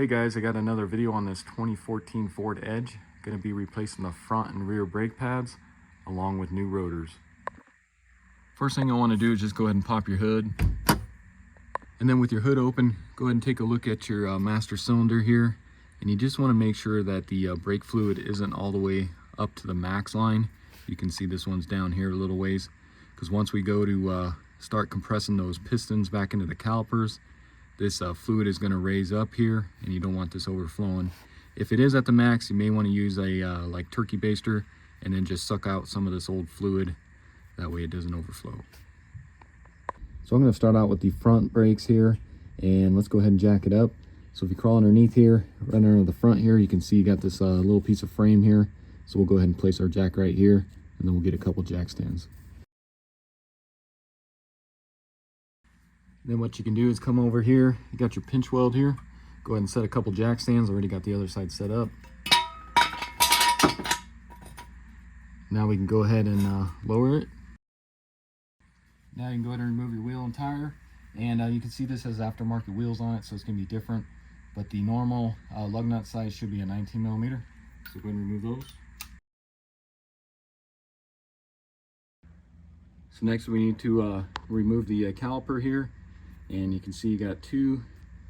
Hey guys, I got another video on this 2014 Ford Edge. Going to be replacing the front and rear brake pads along with new rotors. First thing I want to do is just go ahead and pop your hood. And then with your hood open, go ahead and take a look at your master cylinder here. And you just want to make sure that the brake fluid isn't all the way up to the max line. You can see this one's down here a little ways. Because once we go to start compressing those pistons back into the calipers, this fluid is going to raise up here, and you don't want this overflowing. If it is at the max, you may want to use a like turkey baster and then just suck out some of this old fluid. That way it doesn't overflow. So I'm going to start out with the front brakes here, and let's go ahead and jack it up. So if you crawl underneath here, right under the front here, you can see you got this little piece of frame here. So we'll go ahead and place our jack right here, and then we'll get a couple jack stands. Then what you can do is come over here, you got your pinch weld here, go ahead and set a couple jack stands. Already got the other side set up. Now we can go ahead and lower it. Now you can go ahead and remove your wheel and tire, and you can see this has aftermarket wheels on it, so it's going to be different, but the normal lug nut size should be a 19 millimeter. So go ahead and remove those. So next we need to remove the caliper here. And you can see you got two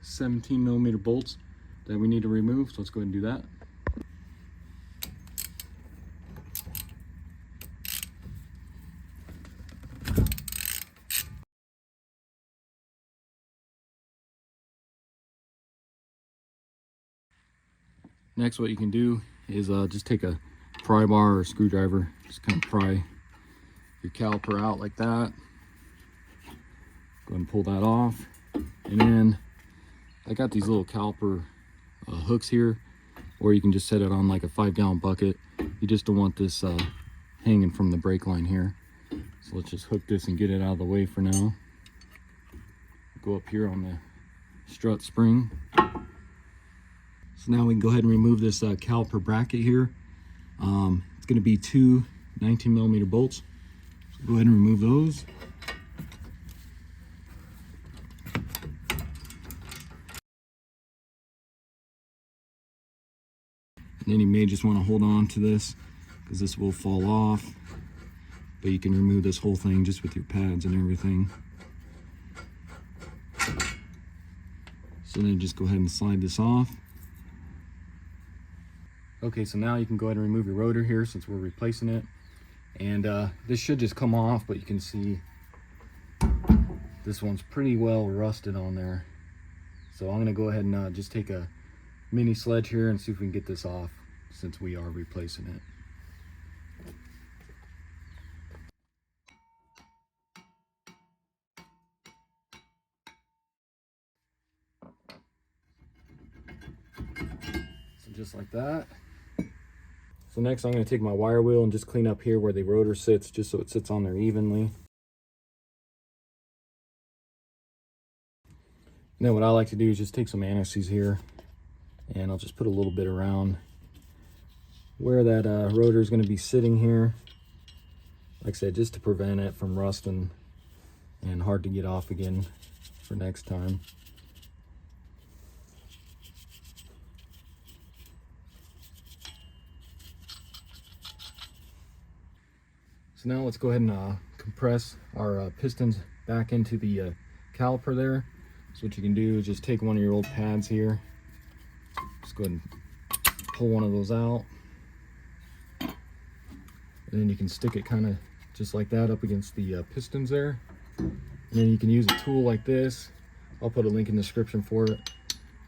17 millimeter bolts that we need to remove. So let's go ahead and do that. Next, what you can do is just take a pry bar or a screwdriver, just kind of pry your caliper out like that. Go ahead and pull that off, and then I got these little caliper hooks here, or you can just set it on like a 5-gallon bucket. You just don't want this hanging from the brake line here. So let's just hook this and get it out of the way for now. Go up here on the strut spring. So now we can go ahead and remove this caliper bracket here. It's going to be two 19 millimeter bolts. So go ahead and remove those. And then you may just want to hold on to this because this will fall off, but you can remove this whole thing just with your pads and everything. So then just go ahead and slide this off. Okay, so now you can go ahead and remove your rotor here since we're replacing it. And this should just come off, but you can see this one's pretty well rusted on there. So I'm going to go ahead and just take a mini sledge here and see if we can get this off since we are replacing it. So just like that. So next I'm going to take my wire wheel and just clean up here where the rotor sits, just so it sits on there evenly. And then what I like to do is just take some anti-seize here, and I'll just put a little bit around where that rotor is going to be sitting here. Like I said, just to prevent it from rusting and hard to get off again for next time. So now let's go ahead and compress our pistons back into the caliper there. So what you can do is just take one of your old pads here, just go ahead and pull one of those out, and then you can stick it kind of just like that up against the pistons there. And then you can use a tool like this. I'll put a link in the description for it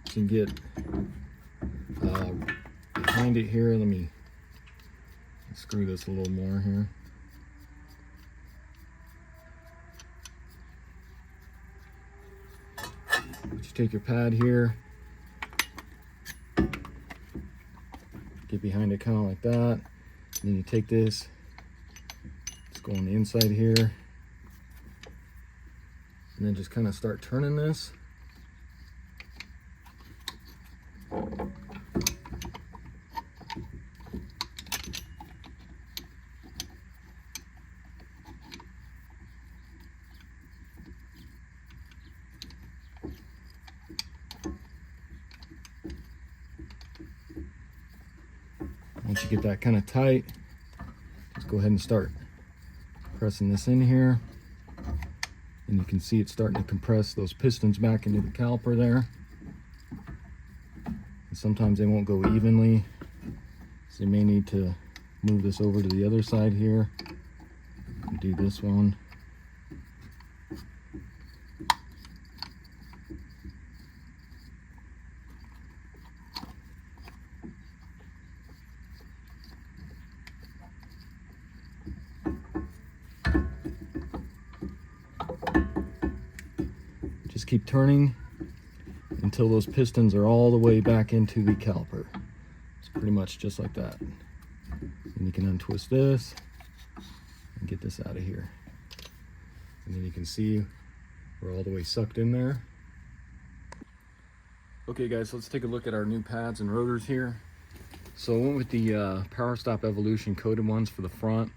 so you can get behind it here. Let me screw this a little more here. Just take your pad here, get behind it kind of like that, and then you take this, just go on the inside here, and then just kind of start turning this. Once you get that kind of tight, just go ahead and start pressing this in here. And you can see it's starting to compress those pistons back into the caliper there. And sometimes they won't go evenly, so you may need to move this over to the other side here and do this one. Just keep turning until those pistons are all the way back into the caliper. It's pretty much just like that. And you can untwist this and get this out of here. And then you can see we're all the way sucked in there. Okay guys, so let's take a look at our new pads and rotors here. So I went with the Power Stop Evolution coated ones for the front.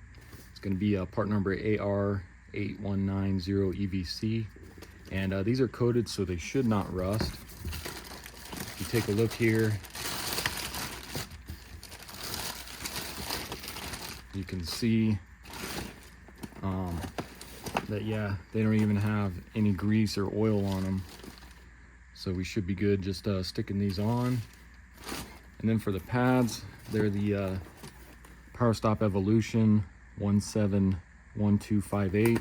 It's going to be part number AR8190EVC. And these are coated so they should not rust. If you take a look here, you can see that yeah, they don't even have any grease or oil on them. So we should be good just sticking these on. And then for the pads, they're the Power Stop Evolution 171258.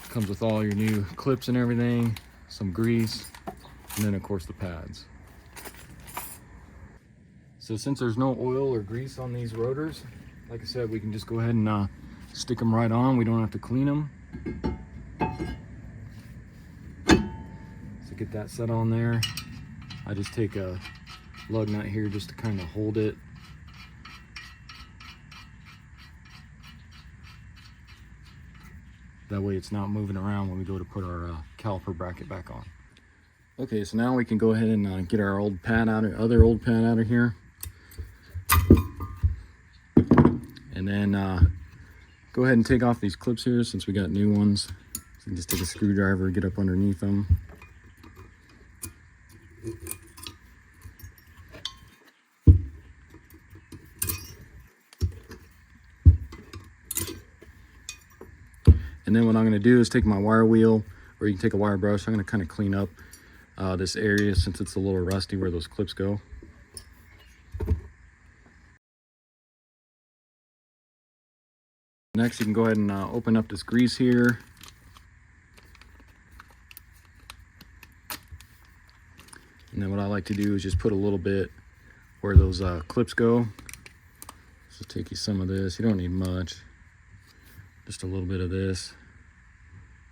Comes with all your new clips and everything, some grease, and then of course the pads. So since there's no oil or grease on these rotors, like I said, we can just go ahead and stick them right on. We don't have to clean them. So get that set on there. I just take a lug nut here just to kind of hold it. That way it's not moving around when we go to put our caliper bracket back on. Okay, so now we can go ahead and get our old pad out of, other old pad out of here. And then go ahead and take off these clips here since we got new ones. So you can just take a screwdriver, get up underneath them. And then what I'm going to do is take my wire wheel, or you can take a wire brush. I'm going to kind of clean up this area since it's a little rusty where those clips go. Next, you can go ahead and open up this grease here. And then what I like to do is just put a little bit where those clips go. So take you some of this. You don't need much. Just a little bit of this.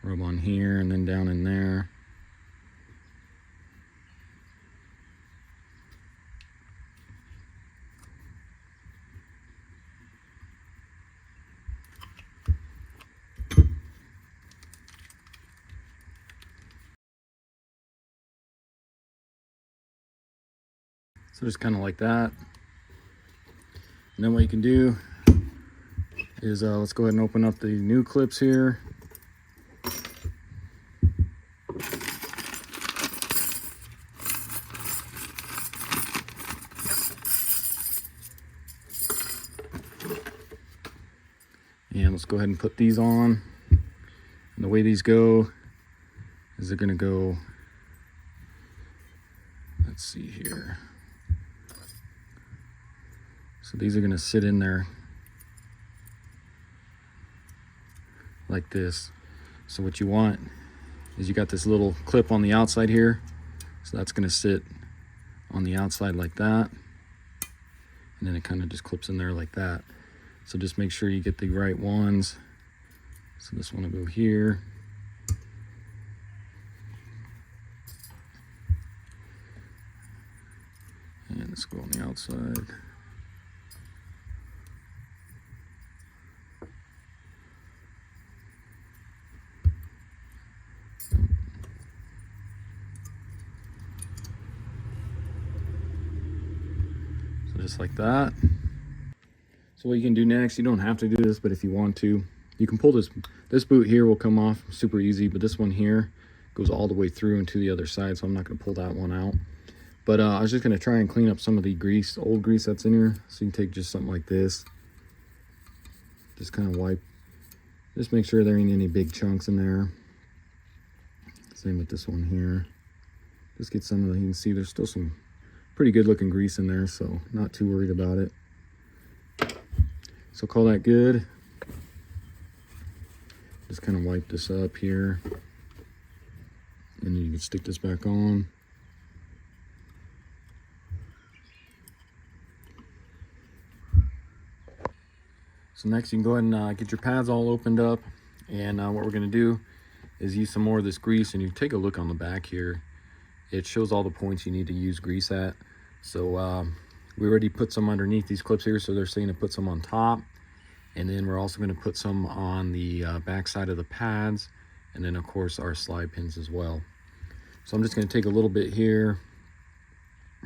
Rub on here and then down in there. So just kind of like that. And then what you can do is let's go ahead and open up the new clips here. And let's go ahead and put these on. And the way these go is they're going to go, let's see here. So these are going to sit in there like this. So what you want is you got this little clip on the outside here. So that's going to sit on the outside like that. And then it kind of just clips in there like that. So just make sure you get the right ones. So this one will go here. And let's go on the outside. So just like that. So what you can do next, you don't have to do this, but if you want to, you can pull this boot here will come off super easy, but this one here goes all the way through into the other side, so I'm not going to pull that one out. But I was just gonna try and clean up some of the grease, old grease that's in here. So you can take just something like this, just kind of wipe, just make sure there ain't any big chunks in there. Same with this one here. Just get some of the, you can see there's still some pretty good looking grease in there, so not too worried about it. So call that good. Just kind of wipe this up here, and then you can stick this back on. So next you can go ahead and get your pads all opened up, and what we're going to do is use some more of this grease. And you take a look on the back here, it shows all the points you need to use grease at. So we already put some underneath these clips here, so they're saying to put some on top, and then we're also going to put some on the back side of the pads, and then of course our slide pins as well. So I'm just going to take a little bit here,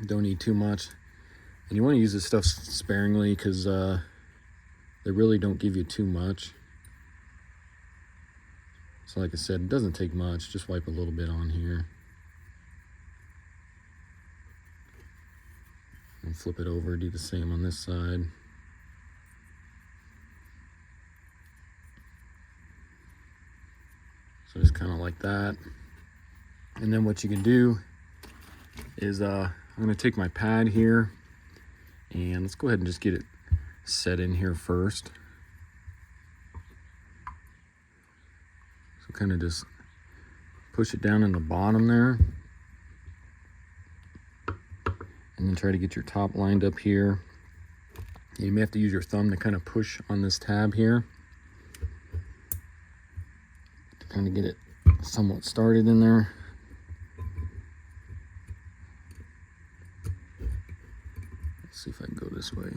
don't need too much, and you want to use this stuff sparingly because they really don't give you too much. So like I said, it doesn't take much, just wipe a little bit on here. And flip it over, do the same on this side. So just kind of like that. And then what you can do is I'm going to take my pad here, and let's go ahead and just get it set in here first. So kind of just push it down in the bottom there, and then try to get your top lined up here. You may have to use your thumb to kind of push on this tab here to kind of get it somewhat started in there. Let's see if I can go this way.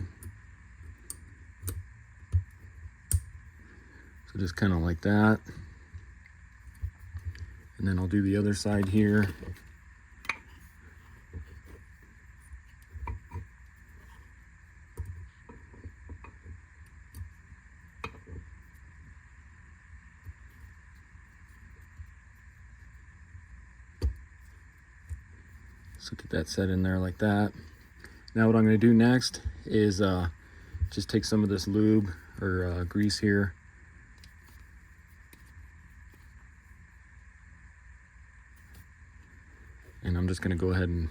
So just kind of like that. And then I'll do the other side here. So get that set in there like that. Now what I'm going to do next is just take some of this lube or grease here, and I'm just going to go ahead and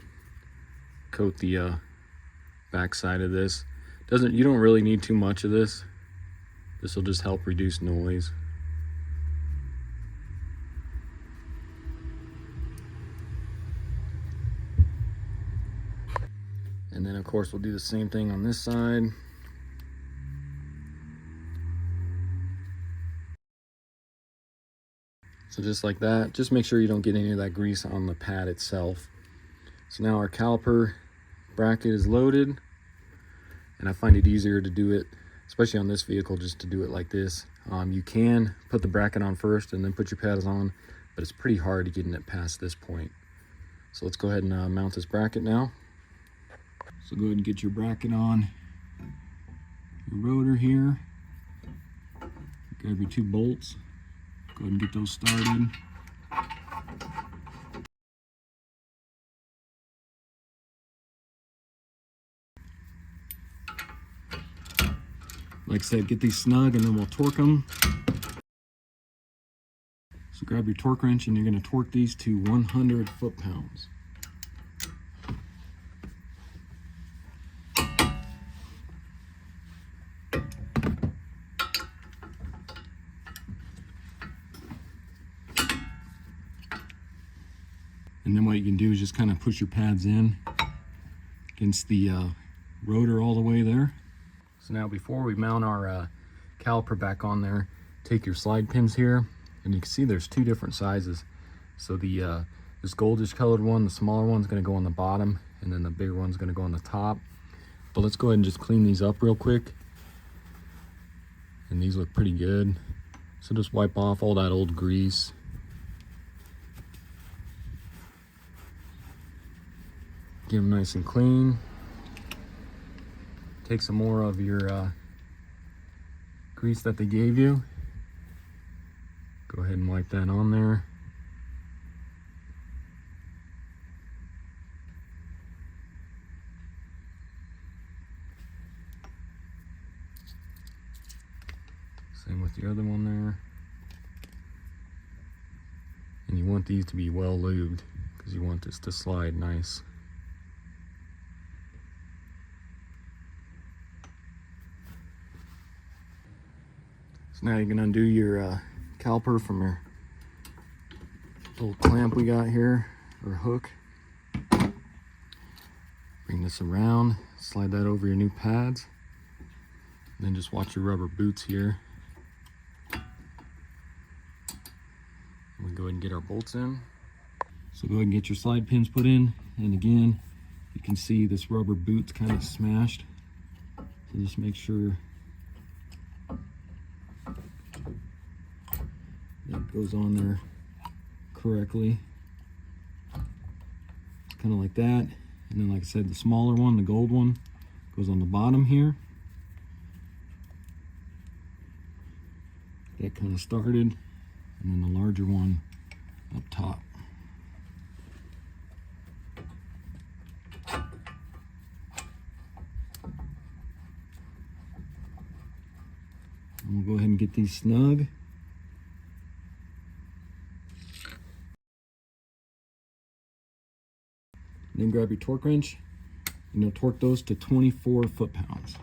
coat the back side of this. You don't really need too much of this. This will just help reduce noise. And then of course we'll do the same thing on this side. So just like that, just make sure you don't get any of that grease on the pad itself. So now our caliper bracket is loaded, and I find it easier to do it, especially on this vehicle, just to do it like this. You can put the bracket on first and then put your pads on, but it's pretty hard to get it past this point. So let's go ahead and mount this bracket now. So go ahead and get your bracket on your rotor here. Grab your 2 bolts. Go ahead and get those started. Like I said, get these snug and then we'll torque them. So grab your torque wrench and you're going to torque these to 100 foot-pounds. And then what you can do is just kind of push your pads in against the rotor all the way there. So now before we mount our caliper back on there, take your slide pins here, and you can see there's 2 different sizes. So the this goldish colored one, the smaller one's going to go on the bottom, and then the bigger one's going to go on the top. But let's go ahead and just clean these up real quick. And these look pretty good. So just wipe off all that old grease. Get them nice and clean. Take some more of your grease that they gave you. Go ahead and wipe that on there. with the other one there. And you want these to be well lubed because you want this to slide nice. So now you can undo your caliper from your little clamp we got here, or hook. Bring this around, slide that over your new pads, and then just watch your rubber boots here. We go ahead and get our bolts in. So go ahead and get your slide pins put in, and again, you can see this rubber boot's kind of smashed. So just make sure that goes on there correctly. Kind of like that. And then, like I said, the smaller one, the gold one, goes on the bottom here. That kind of started. And then the larger one up top. And we'll go ahead and get these snug. Then grab your torque wrench and you'll torque those to 24 foot-pounds.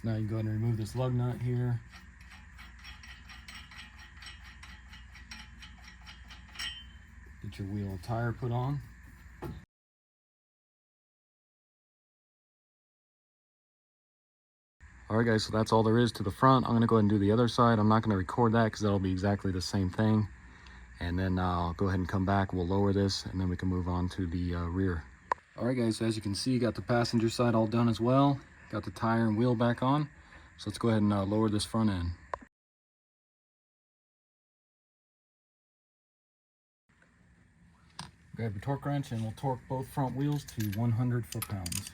So now you go ahead and remove this lug nut here. Get your wheel and tire put on. Alright guys, so that's all there is to the front. I'm going to go ahead and do the other side. I'm not going to record that because that'll be exactly the same thing. And then I'll go ahead and come back, we'll lower this, and then we can move on to the rear. Alright guys, so as you can see, got the passenger side all done as well. Got the tire and wheel back on. So let's go ahead and lower this front end. Grab your torque wrench and we'll torque both front wheels to 100 foot-pounds.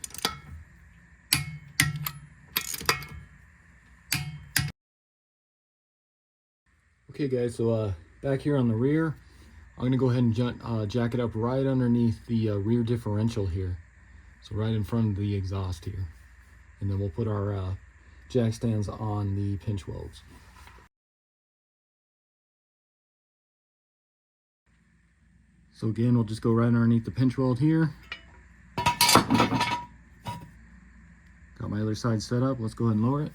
Okay guys, so back here on the rear, I'm going to go ahead and jack it up right underneath the rear differential here. So right in front of the exhaust here. And then we'll put our jack stands on the pinch welds. So again, we'll just go right underneath the pinch weld here. Got my other side set up. Let's go ahead and lower it.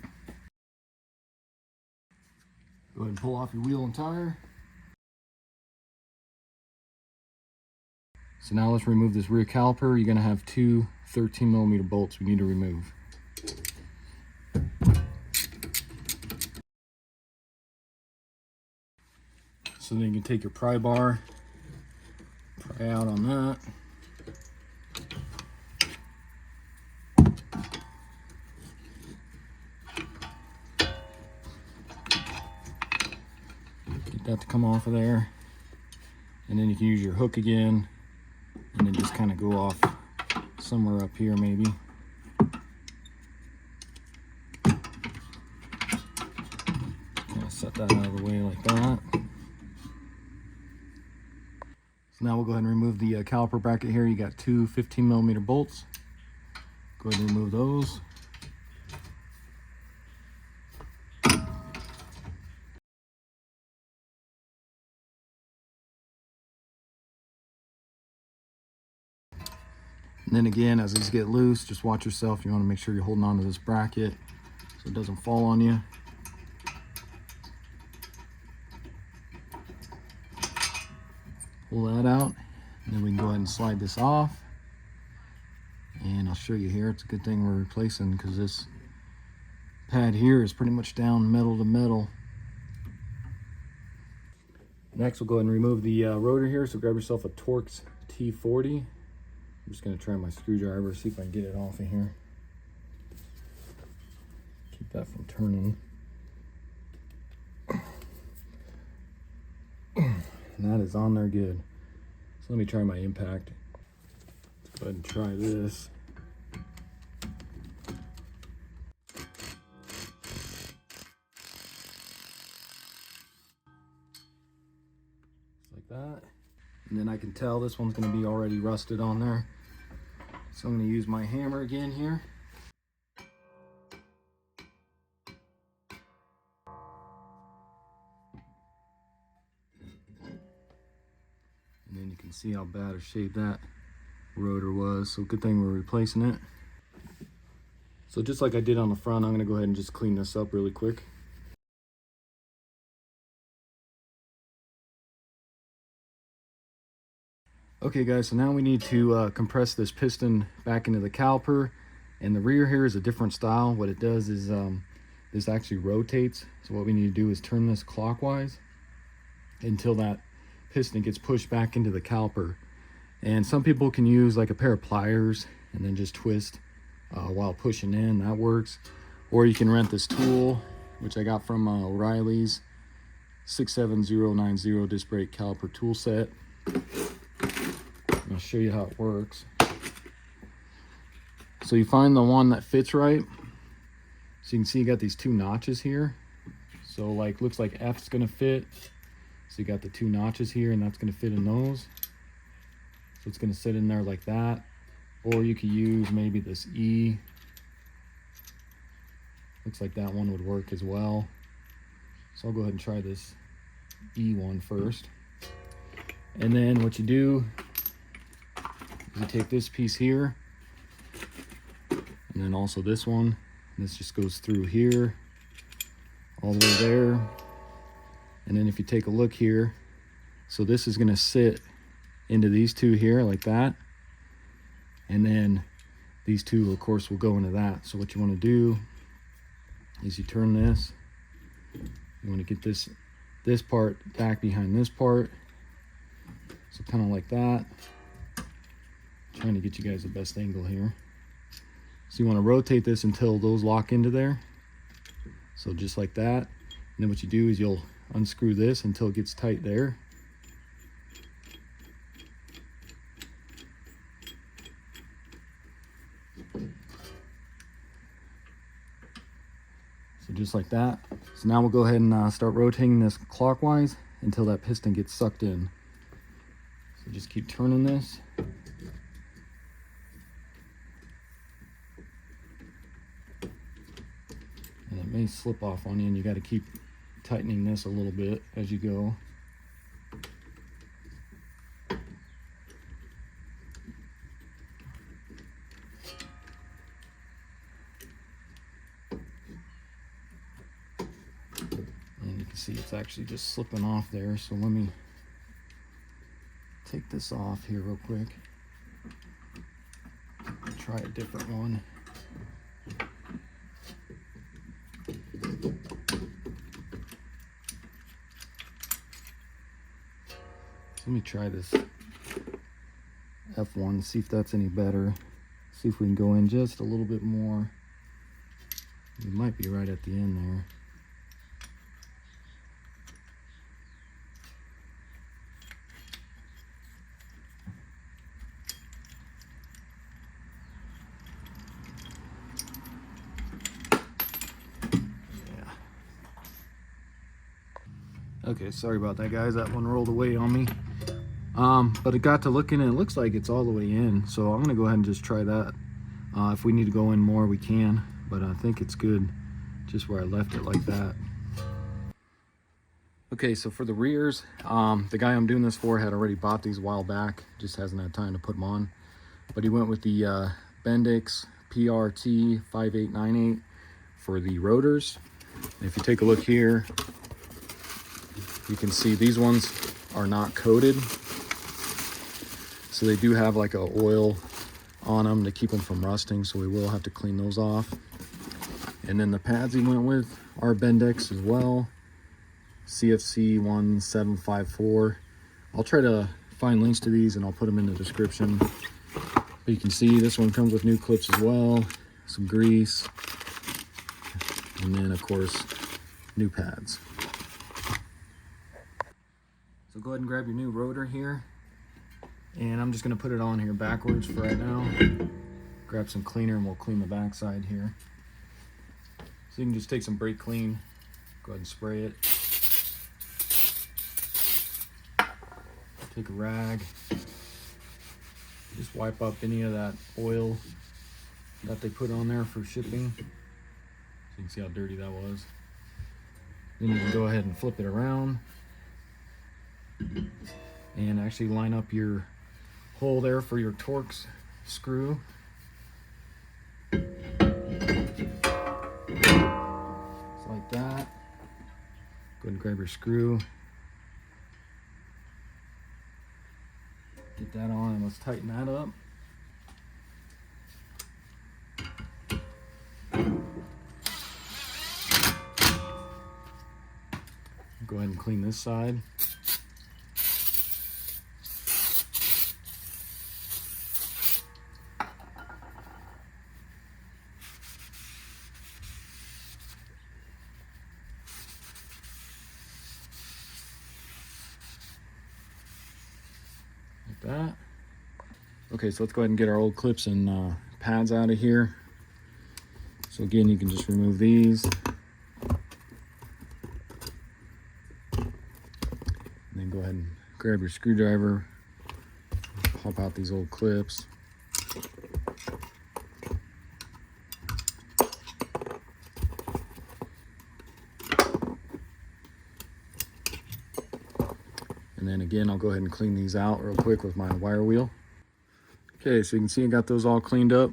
Go ahead and pull off your wheel and tire. So now let's remove this rear caliper. You're going to have two 13mm bolts we need to remove. So then you can take your pry bar, pry out on that. Get that to come off of there. And then you can use your hook again and then just kind of go off somewhere up here maybe. Kind of set that out of the way like that. So now we'll go ahead and remove the caliper bracket here. You got two 15mm bolts. Go ahead and remove those. And then again, as these get loose, just watch yourself. You want to make sure you're holding on to this bracket so it doesn't fall on you. Pull that out, and then we can go ahead and slide this off. And I'll show you here. It's a good thing we're replacing because this pad here is pretty much down metal to metal. Next, we'll go ahead and remove the rotor here. So grab yourself a Torx T40. I'm just going to try my screwdriver, see if I can get it off of here. Keep that from turning. And that is on there good. So let me try my impact. Let's go ahead and try this. can tell, this one's going to be already rusted on there. So I'm going to use my hammer again here. And then you can see how bad of shape that rotor was. So good thing we're replacing it. So just like I did on the front, I'm going to go ahead and just clean this up really quick. Okay guys, so now we need to compress this piston back into the caliper, and the rear here is a different style. What it does is this actually rotates. So what we need to do is turn this clockwise until that piston gets pushed back into the caliper. And some people can use like a pair of pliers and then just twist while pushing in. That works. Or you can rent this tool, which I got from O'Reilly's 67090 disc brake caliper tool set. I'll show you how it works. So you find the one that fits right. So you can see you got these two notches here. So like looks like F's gonna fit. So you got the two notches here, and that's gonna fit in those. So it's gonna sit in there like that. Or you could use maybe this E. Looks like that one would work as well. So I'll go ahead and try this E one first. And then what you do, you take this piece here, and then also this one. This just goes through here, all the way there. And then if you take a look here, so this is gonna sit into these two here like that. And then these two, of course, will go into that. So what you wanna do is you turn this. You wanna get this part back behind this part. So kind of like that. Trying to get you guys the best angle here. So you want to rotate this until those lock into there. So just like that. And then what you do is you'll unscrew this until it gets tight there. So just like that. So now we'll go ahead and start rotating this clockwise until that piston gets sucked in. So just keep turning this. And it may slip off on you, and you got to keep tightening this a little bit as you go. And you can see it's actually just slipping off there. So let me take this off here real quick. Try a different one. Let me try this F1, see if that's any better. See if we can go in just a little bit more. We might be right at the end there. Okay, sorry about that, guys. That one rolled away on me. But it got to looking, and it looks like it's all the way in. So I'm gonna go ahead and just try that. If we need to go in more, we can. But I think it's good just where I left it like that. Okay, so for the rears, the guy I'm doing this for had already bought these a while back. Just hasn't had time to put them on. But he went with the Bendix PRT 5898 for the rotors. And if you take a look here, you can see these ones are not coated. So they do have like a oil on them to keep them from rusting. So we will have to clean those off. And then the pads he went with are Bendix as well. CFC 1754. I'll try to find links to these and I'll put them in the description. But you can see this one comes with new clips as well, some grease, and then of course new pads. So go ahead and grab your new rotor here, and I'm just going to put it on here backwards for right now. Grab some cleaner and we'll clean the backside here. So you can just take some brake clean, go ahead and spray it. take a rag, just wipe up any of that oil that they put on there for shipping. So you can see how dirty that was. Then you can go ahead and flip it around and actually line up your hole there for your Torx screw. Just like that. Go ahead and grab your screw. Get that on and let's tighten that up. Go ahead and clean this side. Like that. Okay, so let's go ahead and get our old clips and pads out of here. So again, you can just remove these. And then go ahead and grab your screwdriver, pop out these old clips. And then again, I'll go ahead and clean these out real quick with my wire wheel. Okay, so you can see I got those all cleaned up.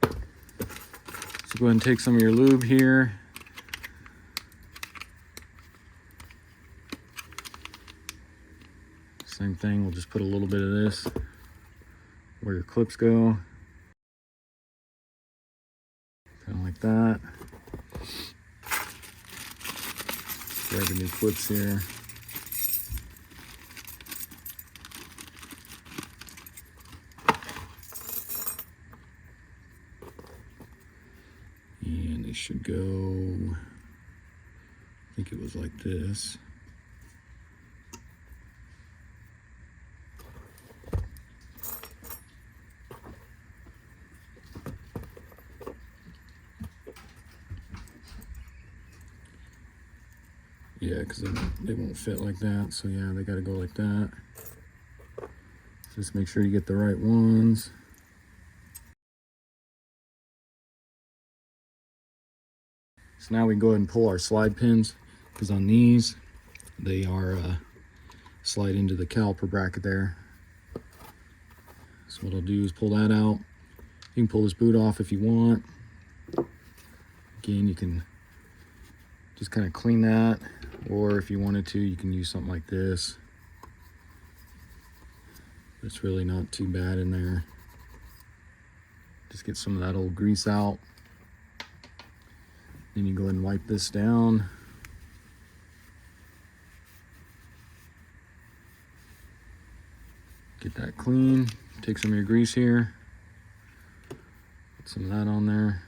So go ahead and take some of your lube here. Same thing, we'll just put a little bit of this where your clips go. Kind of like that. Grab the new clips here. And they should go, I think it was like this. Yeah, because they won't fit like that. So yeah, they got to go like that. Just make sure you get the right ones. So now we can go ahead and pull our slide pins, because on these, they are slide into the caliper bracket there. So what I'll do is pull that out. You can pull this boot off if you want. Again, you can just kind of clean that, or if you wanted to, you can use something like this. It's really not too bad in there. Just get some of that old grease out. Then you go ahead and wipe this down. Get that clean. Take some of your grease here. Put some of that on there.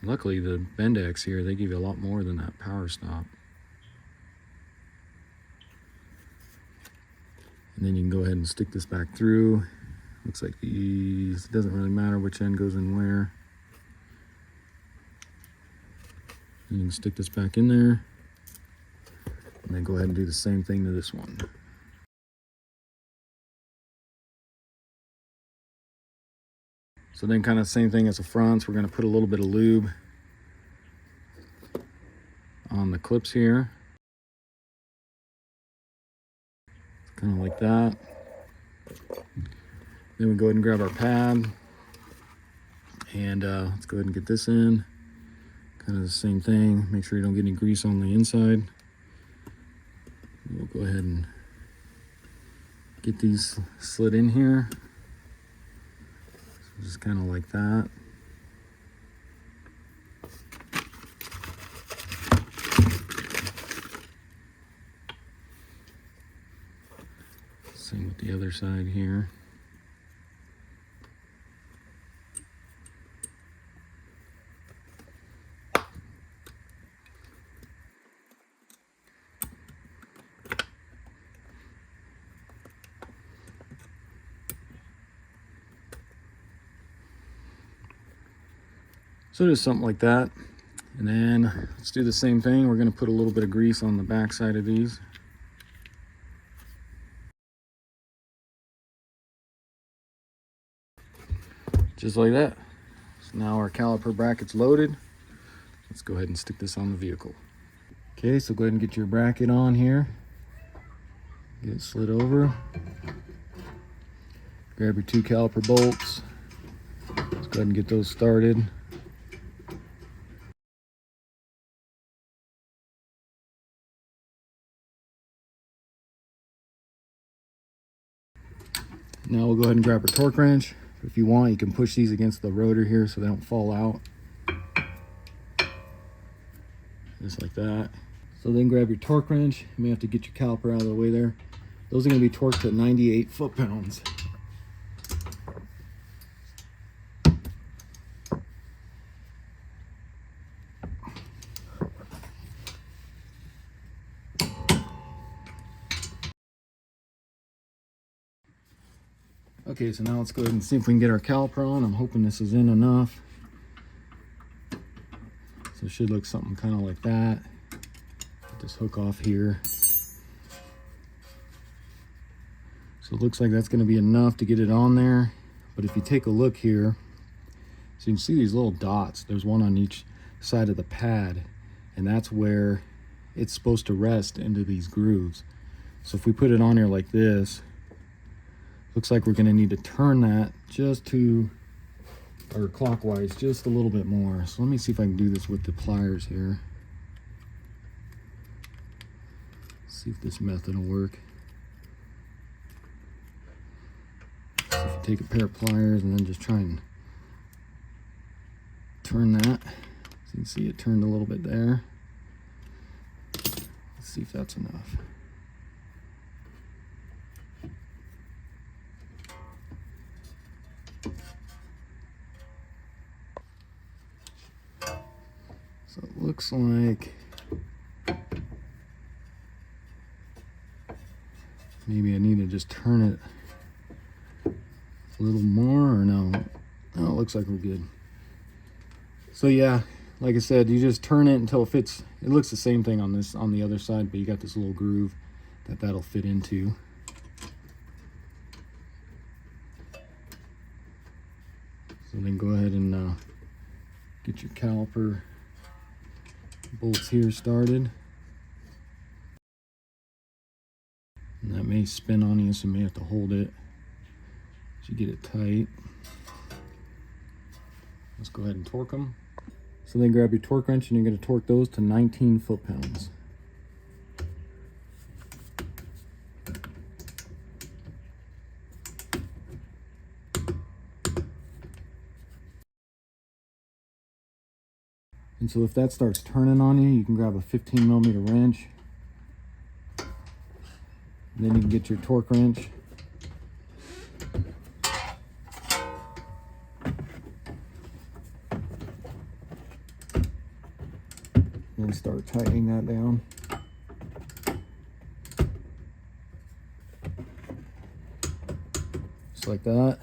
Luckily, the Bendex here, they give you a lot more than that power stop. And then you can go ahead and stick this back through. Looks like these, it doesn't really matter which end goes in where. You can stick this back in there. And then go ahead and do the same thing to this one. So then kind of same thing as the fronts, we're gonna put a little bit of lube on the clips here. Kind of like that. Then we go ahead and grab our pad and let's go ahead and get this in. Kind of the same thing. Make sure you don't get any grease on the inside. We'll go ahead and get these slid in here. So just kind of like that. Same with the other side here. So just something like that. And then let's do the same thing. We're going to put a little bit of grease on the back side of these. Just like that. So now our caliper bracket's loaded. Let's go ahead and stick this on the vehicle. Okay, so go ahead and get your bracket on here. Get it slid over. Grab your 2 caliper bolts. Let's go ahead and get those started. Now we'll go ahead and grab our torque wrench. If you want, you can push these against the rotor here so they don't fall out. Just like that. So then grab your torque wrench. You may have to get your caliper out of the way there. Those are going to be torqued to 98 foot-pounds. Okay, so now let's go ahead and see if we can get our caliper on. I'm hoping this is in enough. So it should look something kind of like that. Get this hook off here. So it looks like that's going to be enough to get it on there. But if you take a look here, so you can see these little dots. There's one on each side of the pad, and that's where it's supposed to rest into these grooves. So if we put it on here like this, looks like we're going to need to turn that just to, or clockwise, just a little bit more. So let me see if I can do this with the pliers here. See if this method will work. So if you take a pair of pliers and then just try and turn that. So you can see it turned a little bit there. Let's see if that's enough. So it looks like maybe I need to just turn it a little more, or no? No, it looks like we're good. So yeah, like I said, you just turn it until it fits. It looks the same thing on this, on the other side, but you got this little groove that'll fit into. So then go ahead and get your caliper bolts here started. And that may spin on you, so you may have to hold it as you get it tight. Let's go ahead and torque them. So then grab your torque wrench and you're going to torque those to 19 foot-pounds. And so if that starts turning on you, you can grab a 15mm wrench. And then you can get your torque wrench. And start tightening that down. Just like that.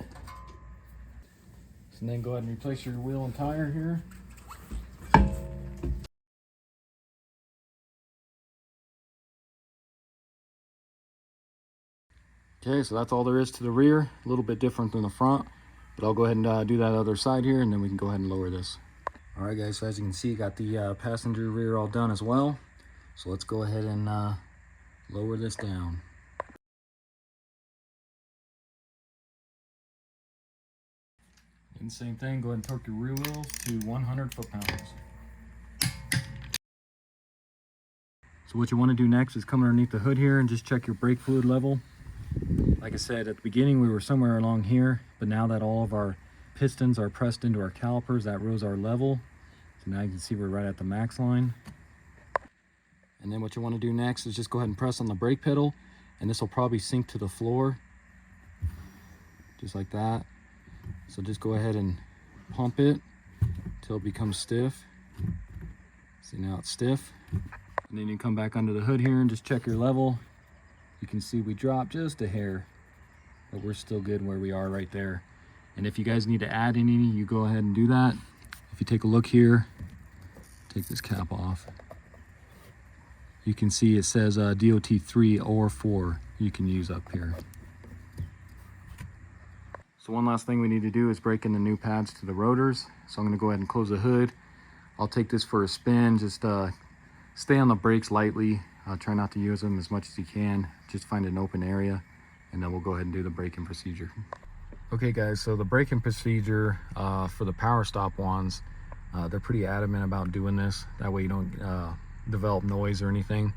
So then go ahead and replace your wheel and tire here. Okay, so that's all there is to the rear. A little bit different than the front, but I'll go ahead and do that other side here, and then we can go ahead and lower this. All right, guys, so as you can see, got the passenger rear all done as well. So let's go ahead and lower this down. And same thing, go ahead and torque your rear wheels to 100 foot-pounds. So what you want to do next is come underneath the hood here and just check your brake fluid level. Like I said, at the beginning we were somewhere along here, but now that all of our pistons are pressed into our calipers, that rose our level. So now you can see we're right at the max line. And then what you want to do next is just go ahead and press on the brake pedal, and this will probably sink to the floor, just like that. So just go ahead and pump it until it becomes stiff. See, now it's stiff. And then you come back under the hood here and just check your level. You can see we dropped just a hair, but we're still good where we are right there. And if you guys need to add any, you go ahead and do that. If you take a look here, take this cap off. You can see it says DOT 3 or 4 you can use up here. So one last thing we need to do is break in the new pads to the rotors. So I'm going to go ahead and close the hood. I'll take this for a spin. Just stay on the brakes lightly. Try not to use them as much as you can. Just find an open area, and then we'll go ahead and do the braking procedure. Okay guys, so the braking procedure for the power stop ones, they're pretty adamant about doing this. That way you don't develop noise or anything.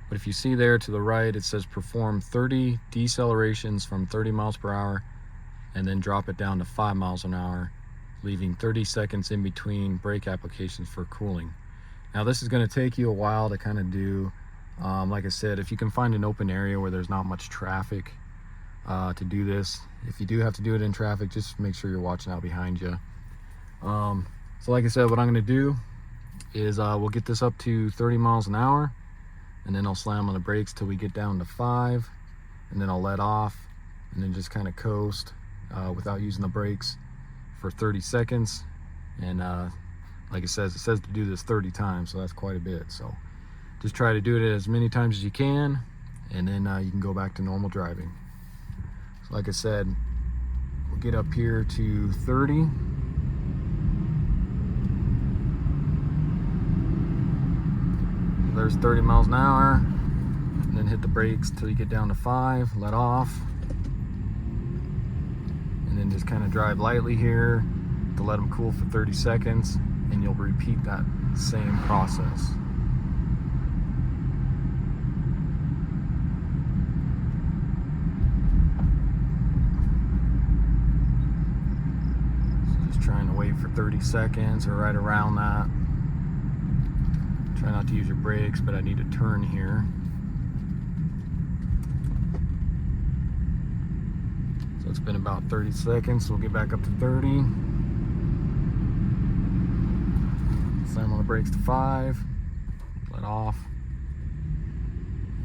But if you see there to the right, it says perform 30 decelerations from 30 miles per hour and then drop it down to 5 miles an hour, leaving 30 seconds in between brake applications for cooling. Now this is going to take you a while to kind of do. Like I said, if you can find an open area where there's not much traffic to do this. If you do have to do it in traffic, just make sure you're watching out behind you. So like I said, what I'm going to do is we'll get this up to 30 miles an hour, and then I'll slam on the brakes till we get down to 5, and then I'll let off and then just kind of coast without using the brakes for 30 seconds. And like it says to do this 30 times, so that's quite a bit. So just try to do it as many times as you can, and then you can go back to normal driving. So like I said, we'll get up here to 30. There's 30 miles an hour, and then hit the brakes till you get down to 5, let off, and then just kind of drive lightly here to let them cool for 30 seconds, and you'll repeat that same process. Trying to wait for 30 seconds or right around that. Try not to use your brakes, but I need to turn here. So it's been about 30 seconds, so we'll get back up to 30. Slam on the brakes to 5, let off,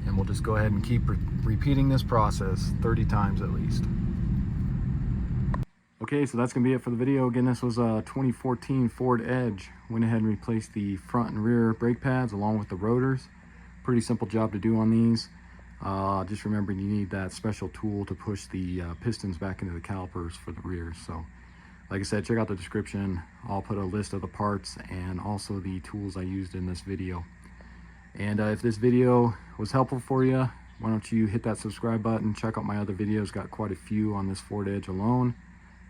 and we'll just go ahead and keep repeating this process 30 times at least. Okay, so that's going to be it for the video. Again, this was a 2014 Ford Edge. Went ahead and replaced the front and rear brake pads along with the rotors. Pretty simple job to do on these. Just remember you need that special tool to push the pistons back into the calipers for the rear. So like I said, check out the description. I'll put a list of the parts and also the tools I used in this video. And if this video was helpful for you, why don't you hit that subscribe button. Check out my other videos. Got quite a few on this Ford Edge alone.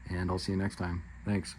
And I'll see you next time. Thanks.